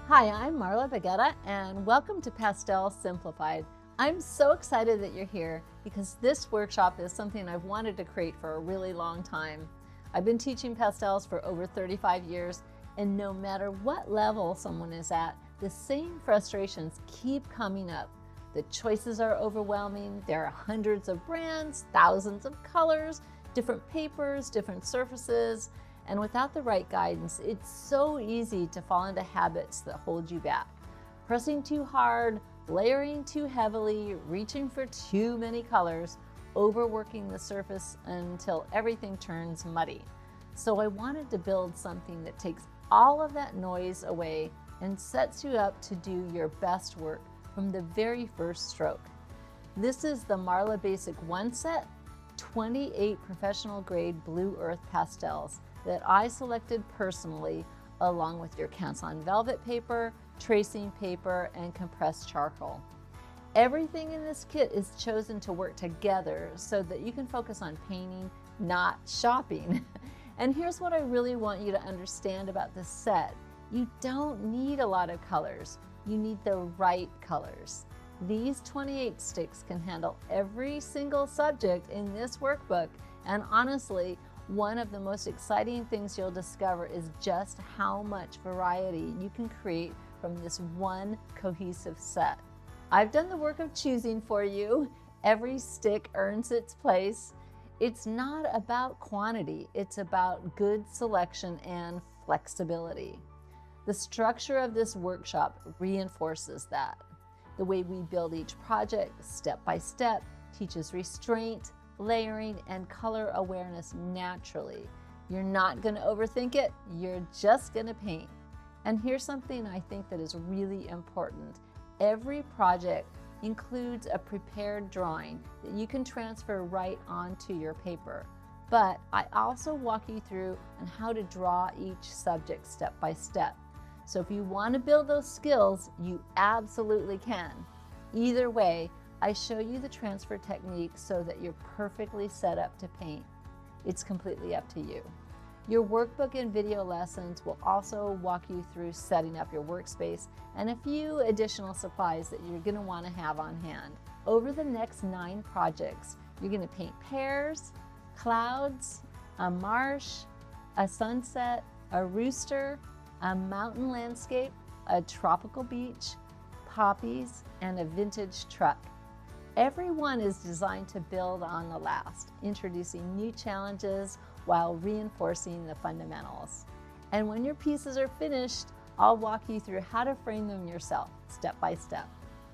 Hi, I'm Marla Baggetta, and welcome to Pastels Simplified. I'm so excited that you're here because this workshop is something I've wanted to create for a really long time. I've been teaching pastels for over 35 years, and no matter what level someone is at, the same frustrations keep coming up. The choices are overwhelming. There are hundreds of brands, thousands of colors, different papers, different surfaces. And without the right guidance, it's so easy to fall into habits that hold you back. Pressing too hard, layering too heavily, reaching for too many colors, overworking the surface until everything turns muddy. So I wanted to build something that takes all of that noise away and sets you up to do your best work from the very first stroke. This is the Marla Basic 1 set, 28 professional grade Blue Earth Pastels that I selected personally, along with your Canson Velvet paper, tracing paper, and compressed charcoal. Everything in this kit is chosen to work together so that you can focus on painting, not shopping. And here's what I really want you to understand about this set. You don't need a lot of colors. You need the right colors. These 28 sticks can handle every single subject in this workbook, and honestly, one of the most exciting things you'll discover is just how much variety you can create from this one cohesive set. I've done the work of choosing for you. Every stick earns its place. It's not about quantity, it's about good selection and flexibility. The structure of this workshop reinforces that. The way we build each project step by step teaches restraint, layering, and color awareness naturally. You're not going to overthink it, you're just going to paint. And here's something I think that is really important. Every project includes a prepared drawing that you can transfer right onto your paper. But I also walk you through on how to draw each subject step by step. So if you want to build those skills, you absolutely can. Either way, I show you the transfer technique so that you're perfectly set up to paint. It's completely up to you. Your workbook and video lessons will also walk you through setting up your workspace and a few additional supplies that you're going to want to have on hand. Over the next 9 projects, you're going to paint pears, clouds, a marsh, a sunset, a rooster, a mountain landscape, a tropical beach, poppies, and a vintage truck. Every one is designed to build on the last, introducing new challenges while reinforcing the fundamentals. And when your pieces are finished, I'll walk you through how to frame them yourself, step by step.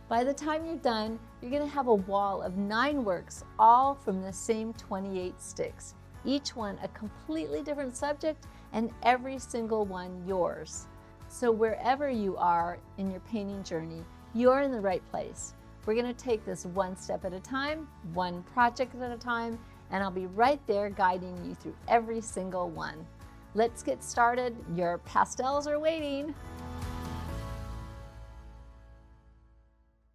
By the time you're done, you're going to have a wall of 9 works, all from the same 28 sticks, each one a completely different subject and every single one yours. So wherever you are in your painting journey, you're in the right place. We're going to take this one step at a time, one project at a time, and I'll be right there guiding you through every single one. Let's get started. Your pastels are waiting.